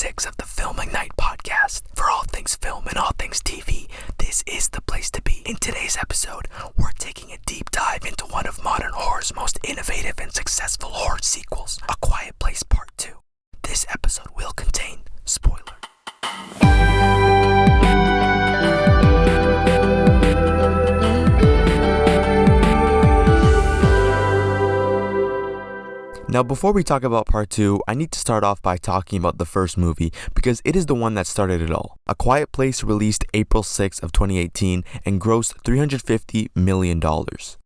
6 of the Filming Night podcast. For all things film and all things TV, this is the place to be. In today's episode, we're taking a deep dive into one of modern horror's most innovative and successful horror sequels, A Quiet Place Part 2. This episode will contain spoiler. Now, before we talk about part 2, I need to start off by talking about the first movie because it is the one that started it all. A Quiet Place released April 6 of 2018 and grossed $350 million,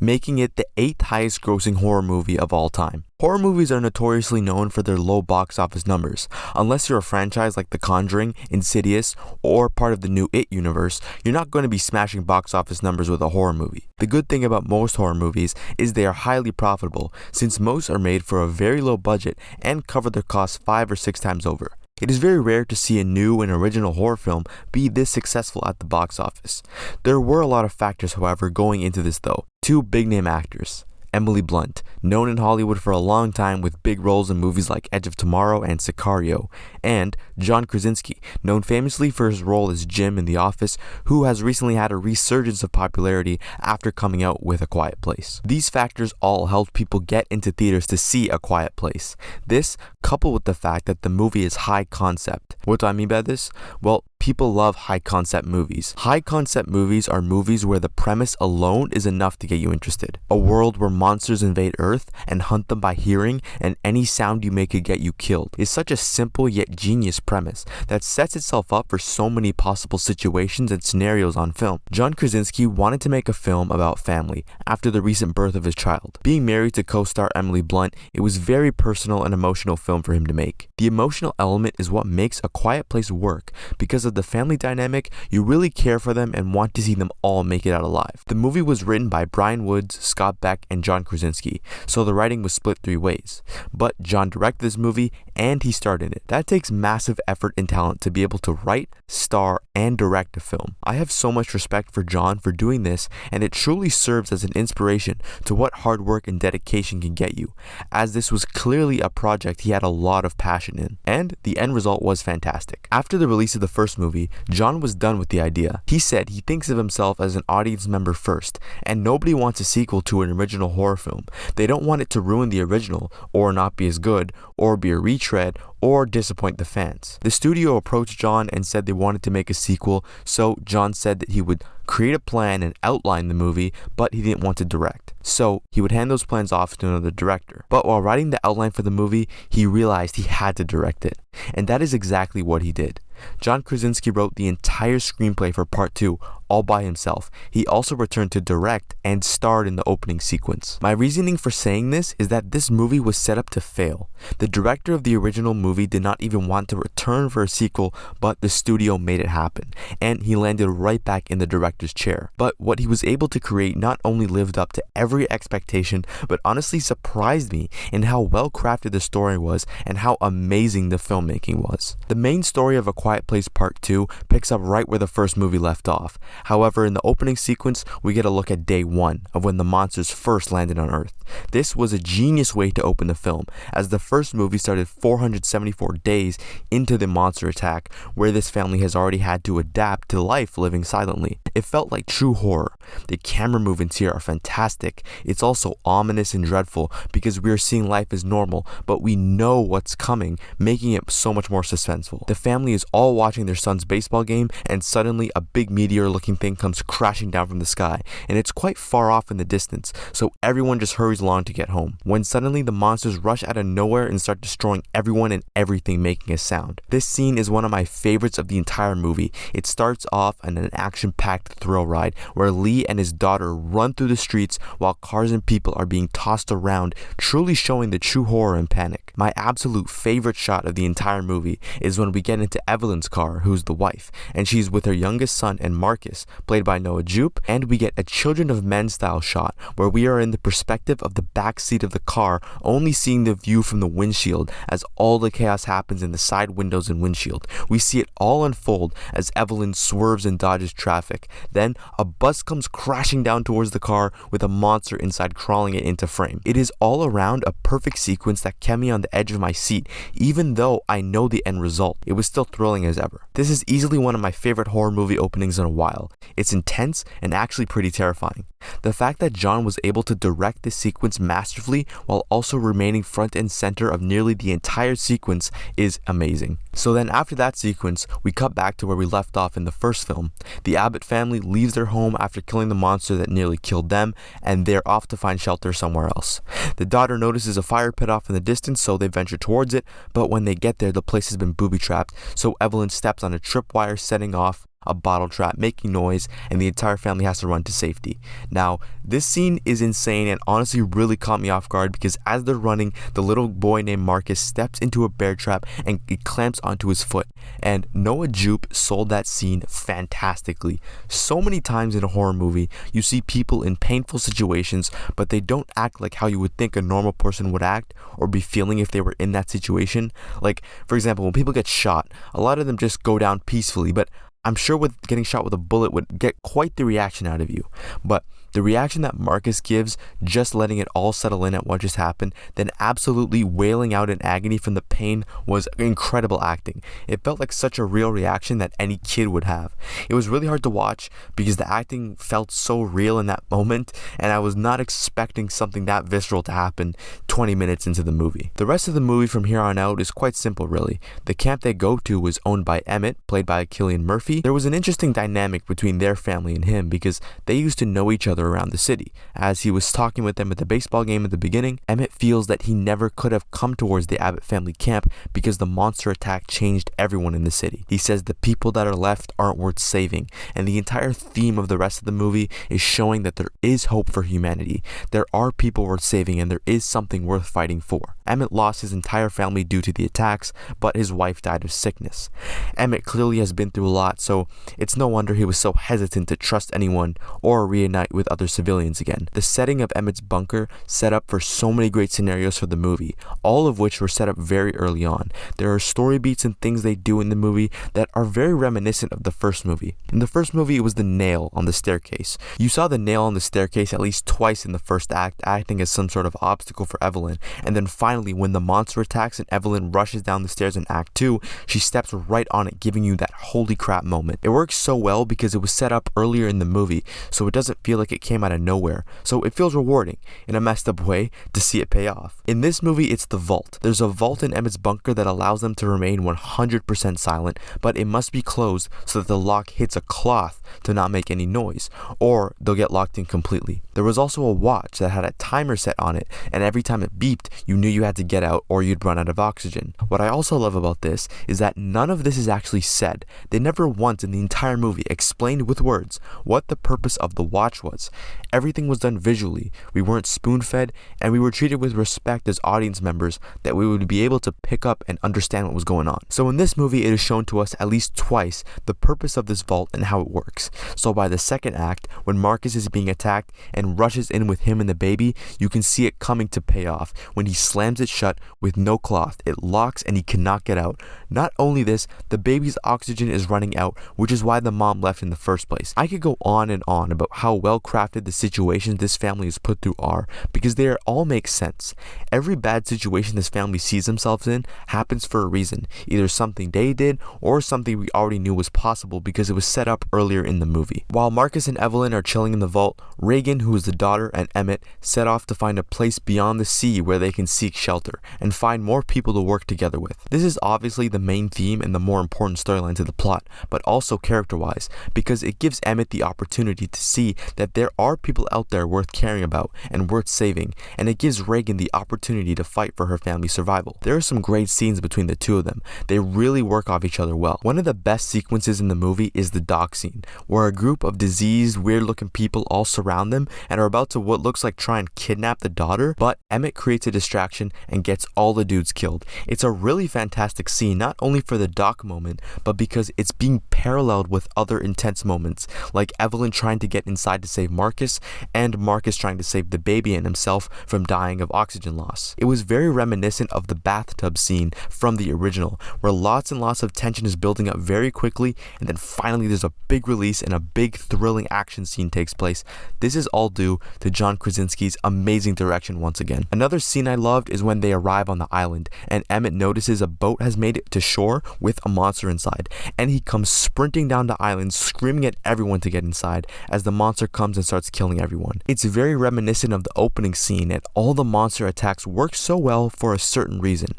making it the 8th highest grossing horror movie of all time. Horror movies are notoriously known for their low box office numbers. Unless you're a franchise like The Conjuring, Insidious, or part of the new It universe, you're not going to be smashing box office numbers with a horror movie. The good thing about most horror movies is they are highly profitable, since most are made for a very low budget and cover their costs 5 or 6 times over. It is very rare to see a new and original horror film be this successful at the box office. There were a lot of factors, however, going into this though. 2 big-name actors. Emily Blunt, known in Hollywood for a long time with big roles in movies like Edge of Tomorrow and Sicario, and John Krasinski, known famously for his role as Jim in The Office, who has recently had a resurgence of popularity after coming out with A Quiet Place. These factors all helped people get into theaters to see A Quiet Place. This, coupled with the fact that the movie is high concept. What do I mean by this? Well, people love high concept movies. High concept movies are movies where the premise alone is enough to get you interested. A world where monsters invade Earth and hunt them by hearing, and any sound you make could get you killed, is such a simple yet genius premise that sets itself up for so many possible situations and scenarios on film. John Krasinski wanted to make a film about family after the recent birth of his child. Being married to co-star Emily Blunt, it was a very personal and emotional film for him to make. The emotional element is what makes A Quiet Place work. Because of the family dynamic, you really care for them and want to see them all make it out alive. The movie was written by Brian Woods, Scott Beck, and John Krasinski, so the writing was split 3 ways. But John directed this movie and he starred in it. That takes massive effort and talent to be able to write, star, and direct a film. I have so much respect for John for doing this, and it truly serves as an inspiration to what hard work and dedication can get you, as this was clearly a project he had a lot of passion in. And the end result was fantastic. After the release of the first movie, John was done with the idea. He said he thinks of himself as an audience member first, and nobody wants a sequel to an original horror film. They don't want it to ruin the original, or not be as good, or be a retread, or disappoint the fans. The studio approached John and said they wanted to make a sequel, so John said that he would create a plan and outline the movie, but he didn't want to direct. So he would hand those plans off to another director. But while writing the outline for the movie, he realized he had to direct it. And that is exactly what he did. John Krasinski wrote the entire screenplay for part 2 all by himself. He also returned to direct and starred in the opening sequence. My reasoning for saying this is that this movie was set up to fail. The director of the original movie did not even want to return for a sequel, but the studio made it happen, and he landed right back in the director's chair. But what he was able to create not only lived up to every expectation, but honestly surprised me in how well crafted the story was and how amazing the filmmaking was. The main story of A Quiet Place Part 2 picks up right where the first movie left off. However, in the opening sequence, we get a look at day 1 of when the monsters first landed on Earth. This was a genius way to open the film, as the first movie started 474 days into the monster attack, where this family has already had to adapt to life living silently. It felt like true horror. The camera movements here are fantastic. It's also ominous and dreadful because we are seeing life as normal, but we know what's coming, making it so much more suspenseful. The family is all watching their son's baseball game, and suddenly a big meteor-looking thing comes crashing down from the sky, and it's quite far off in the distance, so everyone just hurries along to get home, when suddenly the monsters rush out of nowhere and start destroying everyone and everything making a sound. This scene is one of my favorites of the entire movie. It starts off in an action-packed thrill ride where Lee and his daughter run through the streets while cars and people are being tossed around, truly showing the true horror and panic. My absolute favorite shot of the entire movie is when we get into Evelyn's car, who's the wife, and she's with her youngest son and Marcus, played by Noah Jupe, and we get a Children of Men style shot where we are in the perspective of the back seat of the car, only seeing the view from the windshield as all the chaos happens in the side windows and windshield. We see it all unfold as Evelyn swerves and dodges traffic. Then a bus comes crashing down towards the car with a monster inside crawling it into frame. It is all around a perfect sequence that kept me on the the edge of my seat, even though I know the end result. It was still thrilling as ever. This is easily one of my favorite horror movie openings in a while. It's intense and actually pretty terrifying. The fact that John was able to direct this sequence masterfully while also remaining front and center of nearly the entire sequence is amazing. So then after that sequence, we cut back to where we left off in the first film. The Abbott family leaves their home after killing the monster that nearly killed them, and they're off to find shelter somewhere else. The daughter notices a fire pit off in the distance, so they venture towards it, but when they get there, the place has been booby-trapped, so Evelyn steps on a tripwire, setting off a bottle trap, making noise, and the entire family has to run to safety. Now, this scene is insane and honestly really caught me off guard because as they're running, the little boy named Marcus steps into a bear trap and it clamps onto his foot. And Noah Jupe sold that scene fantastically. So many times in a horror movie, you see people in painful situations, but they don't act like how you would think a normal person would act or be feeling if they were in that situation. Like, for example, when people get shot, a lot of them just go down peacefully, but I'm sure with getting shot with a bullet would get quite the reaction out of you. But the reaction that Marcus gives, just letting it all settle in at what just happened, then absolutely wailing out in agony from the pain, was incredible acting. It felt like such a real reaction that any kid would have. It was really hard to watch because the acting felt so real in that moment, and I was not expecting something that visceral to happen 20 minutes into the movie. The rest of the movie from here on out is quite simple, really. The camp they go to was owned by Emmett, played by Cillian Murphy. There was an interesting dynamic between their family and him because they used to know each other around the city. As he was talking with them at the baseball game at the beginning, Emmett feels that he never could have come towards the Abbott family camp because the monster attack changed everyone in the city. He says the people that are left aren't worth saving, and the entire theme of the rest of the movie is showing that there is hope for humanity. There are people worth saving and there is something worth fighting for. Emmett lost his entire family due to the attacks, but his wife died of sickness. Emmett clearly has been through a lot, so it's no wonder he was so hesitant to trust anyone or reunite with other civilians again. The setting of Emmett's bunker set up for so many great scenarios for the movie, all of which were set up very early on. There are story beats and things they do in the movie that are very reminiscent of the first movie. In the first movie, it was the nail on the staircase. You saw the nail on the staircase at least twice in the first act, acting as some sort of obstacle for Evelyn, and then finally when the monster attacks and Evelyn rushes down the stairs in Act 2, she steps right on it, giving you that holy crap moment. It works so well because it was set up earlier in the movie, so it doesn't feel like it came out of nowhere. So it feels rewarding, in a messed up way, to see it pay off. In this movie, it's the vault. There's a vault in Emmett's bunker that allows them to remain 100% silent, but it must be closed so that the lock hits a cloth to not make any noise, or they'll get locked in completely. There was also a watch that had a timer set on it, and every time it beeped, you knew you had to get out or you'd run out of oxygen. What I also love about this is that none of this is actually said. They never once in the entire movie explained with words what the purpose of the watch was. Everything was done visually. We weren't spoon-fed, and we were treated with respect as audience members that we would be able to pick up and understand what was going on. So in this movie, it is shown to us at least twice the purpose of this vault and how it works. So by the second act, when Marcus is being attacked and rushes in with him and the baby, you can see it coming to pay off. When he slams it shut with no cloth, it locks and he cannot get out. Not only this, the baby's oxygen is running out, which is why the mom left in the first place. I could go on and on about how well crafted the situations this family is put through are, because they all make sense. Every bad situation this family sees themselves in happens for a reason, either something they did or something we already knew was possible because it was set up earlier in the movie. While Marcus and Evelyn are chilling in the vault, Reagan, who is the daughter, and Emmett set off to find a place beyond the sea where they can seek shelter and find more people to work together with. This is obviously the main theme and the more important storyline to the plot, but also character-wise, because it gives Emmett the opportunity to see that there are people out there worth caring about and worth saving, and it gives Reagan the opportunity to fight for her family's survival. There are some great scenes between the two of them. They really work off each other well. One of the best sequences in the movie is the dock scene, where a group of diseased, weird-looking people all surround them and are about to what looks like try and kidnap the daughter, but Emmett creates a distraction and gets all the dudes killed. It's a really fantastic scene, not only for the dock moment, but because it's being paralleled with other intense moments, like Evelyn trying to get inside to save Marcus, and Marcus trying to save the baby and himself from dying of oxygen loss. It was very reminiscent of the bathtub scene from the original, where lots and lots of tension is building up very quickly, and then finally there's a big release and a big thrilling action scene takes place. This is all due to John Krasinski's amazing direction once again. Another scene I loved is when they arrive on the island and Emmett notices a boat has made it to shore with a monster inside, and he comes sprinting down the island screaming at everyone to get inside as the monster comes and starts killing everyone. It's very reminiscent of the opening scene, and all the monster attacks work so well for a certain reason.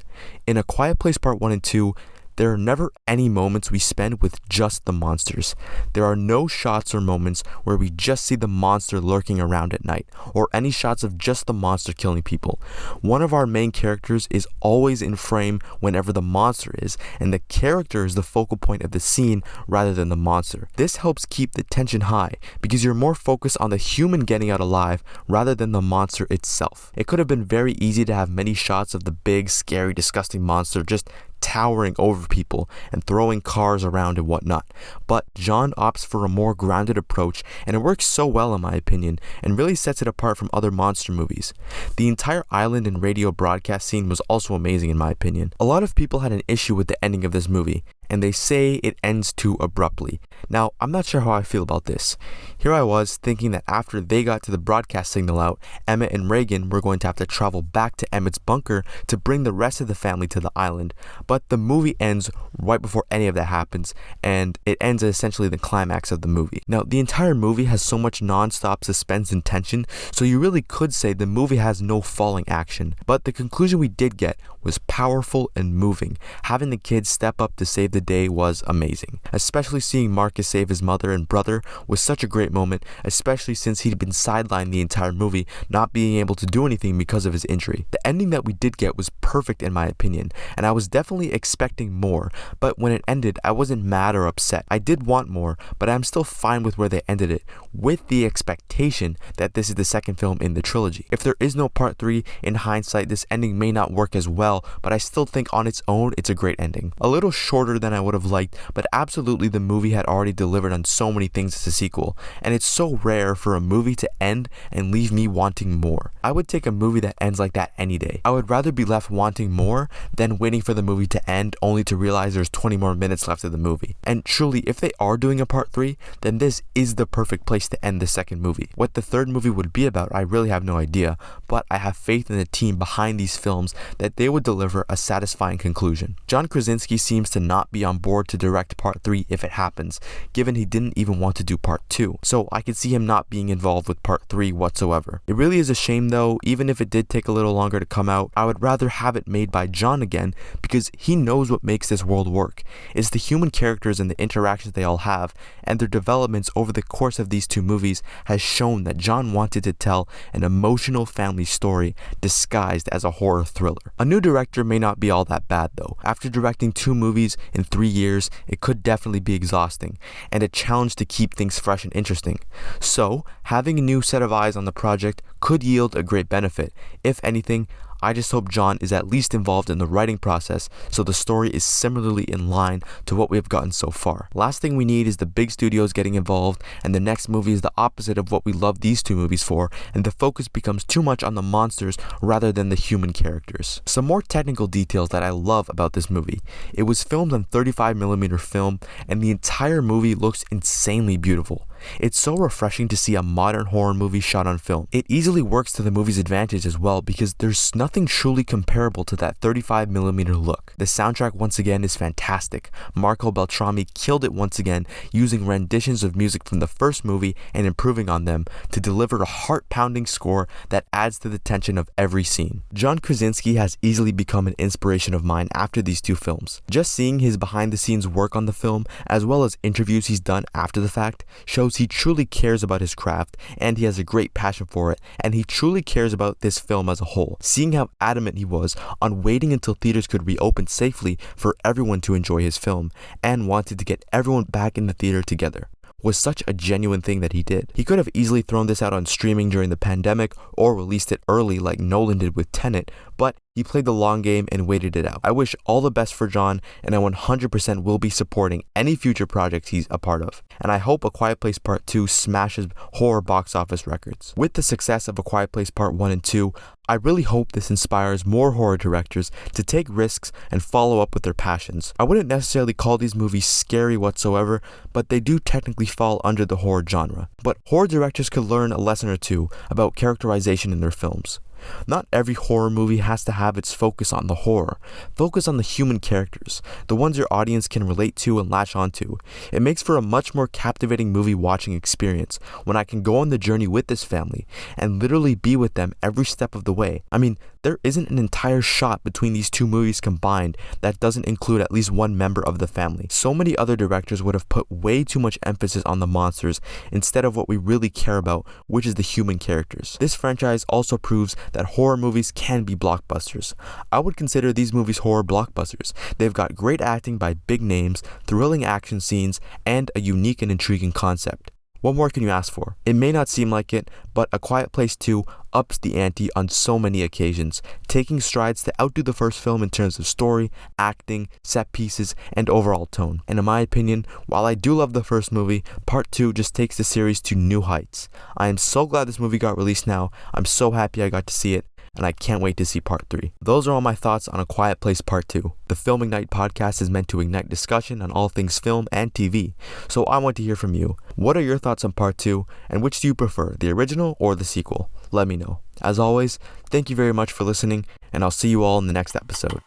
In A Quiet Place Part 1 and 2, there are never any moments we spend with just the monsters. There are no shots or moments where we just see the monster lurking around at night, or any shots of just the monster killing people. One of our main characters is always in frame whenever the monster is, and the character is the focal point of the scene rather than the monster. This helps keep the tension high, because you're more focused on the human getting out alive rather than the monster itself. It could have been very easy to have many shots of the big, scary, disgusting monster just towering over people and throwing cars around and whatnot, but John opts for a more grounded approach, and it works so well in my opinion and really sets it apart from other monster movies. The entire island and radio broadcast scene was also amazing in my opinion. A lot of people had an issue with the ending of this movie, and they say it ends too abruptly. Now, I'm not sure how I feel about this. Here I was thinking that after they got to the broadcast signal out, Emmett and Reagan were going to have to travel back to Emmett's bunker to bring the rest of the family to the island, but the movie ends right before any of that happens, and it ends at essentially the climax of the movie. Now, the entire movie has so much non-stop suspense and tension, so you really could say the movie has no falling action, but the conclusion we did get was powerful and moving. Having the kids step up to save the day was amazing. Especially seeing Marcus save his mother and brother was such a great moment, especially since he'd been sidelined the entire movie, not being able to do anything because of his injury. The ending that we did get was perfect in my opinion, and I was definitely expecting more, but when it ended, I wasn't mad or upset. I did want more, but I'm still fine with where they ended it, with the expectation that this is the second film in the trilogy. If there is no part 3, in hindsight, this ending may not work as well, but I still think on its own, it's a great ending. A little shorter than I would have liked, but absolutely the movie had already delivered on so many things as a sequel, and it's so rare for a movie to end and leave me wanting more. I would take a movie that ends like that any day. I would rather be left wanting more than waiting for the movie to end only to realize there's 20 more minutes left of the movie. And truly, if they are doing a part 3, then this is the perfect place to end the second movie. What the third movie would be about, I really have no idea, but I have faith in the team behind these films that they would deliver a satisfying conclusion. John Krasinski seems to not be on board to direct part 3 if it happens, given he didn't even want to do part 2, so I could see him not being involved with part 3 whatsoever. It really is a shame though. Even if it did take a little longer to come out, I would rather have it made by John again, because he knows what makes this world work. It's the human characters and the interactions they all have, and their developments over the course of these two movies has shown that John wanted to tell an emotional family story disguised as a horror thriller. A new director may not be all that bad though. After directing 2 movies in 3 years, it could definitely be exhausting, and a challenge to keep things fresh and interesting. So, having a new set of eyes on the project could yield a great benefit. If anything, I just hope John is at least involved in the writing process so the story is similarly in line to what we have gotten so far. Last thing we need is the big studios getting involved, and the next movie is the opposite of what we love these 2 movies for, and the focus becomes too much on the monsters rather than the human characters. Some more technical details that I love about this movie. It was filmed on 35mm film, and the entire movie looks insanely beautiful. It's so refreshing to see a modern horror movie shot on film. It easily works to the movie's advantage as well, because there's nothing truly comparable to that 35mm look. The soundtrack once again is fantastic. Marco Beltrami killed it once again, using renditions of music from the first movie and improving on them to deliver a heart-pounding score that adds to the tension of every scene. John Krasinski has easily become an inspiration of mine after these 2 films. Just seeing his behind-the-scenes work on the film, as well as interviews he's done after the fact, shows he truly cares about his craft, and he has a great passion for it, and he truly cares about this film as a whole. Seeing how adamant he was on waiting until theaters could reopen safely for everyone to enjoy his film, and wanted to get everyone back in the theater together. was such a genuine thing that he did. He could have easily thrown this out on streaming during the pandemic or released it early like Nolan did with Tenet, but he played the long game and waited it out. I wish all the best for John, and I 100% will be supporting any future projects he's a part of. And I hope A Quiet Place Part 2 smashes horror box office records. With the success of A Quiet Place Part 1 and 2, I really hope this inspires more horror directors to take risks and follow up with their passions. I wouldn't necessarily call these movies scary whatsoever, but they do technically fall under the horror genre. But horror directors could learn a lesson or two about characterization in their films. Not every horror movie has to have its focus on the horror. Focus on the human characters, the ones your audience can relate to and latch onto. It makes for a much more captivating movie watching experience when I can go on the journey with this family and literally be with them every step of the way. I mean, there isn't an entire shot between these two movies combined that doesn't include at least one member of the family. So many other directors would have put way too much emphasis on the monsters instead of what we really care about, which is the human characters. This franchise also proves that horror movies can be blockbusters. I would consider these movies horror blockbusters. They've got great acting by big names, thrilling action scenes, and a unique and intriguing concept. What more can you ask for? It may not seem like it, but A Quiet Place 2 ups the ante on so many occasions, taking strides to outdo the first film in terms of story, acting, set pieces, and overall tone. And in my opinion, while I do love the first movie, Part 2 just takes the series to new heights. I am so glad this movie got released now. I'm so happy I got to see it, and I can't wait to see Part 3. Those are all my thoughts on A Quiet Place Part 2. The Film Ignite podcast is meant to ignite discussion on all things film and TV, so I want to hear from you. What are your thoughts on Part 2, and which do you prefer, the original or the sequel? Let me know. As always, thank you very much for listening, and I'll see you all in the next episode.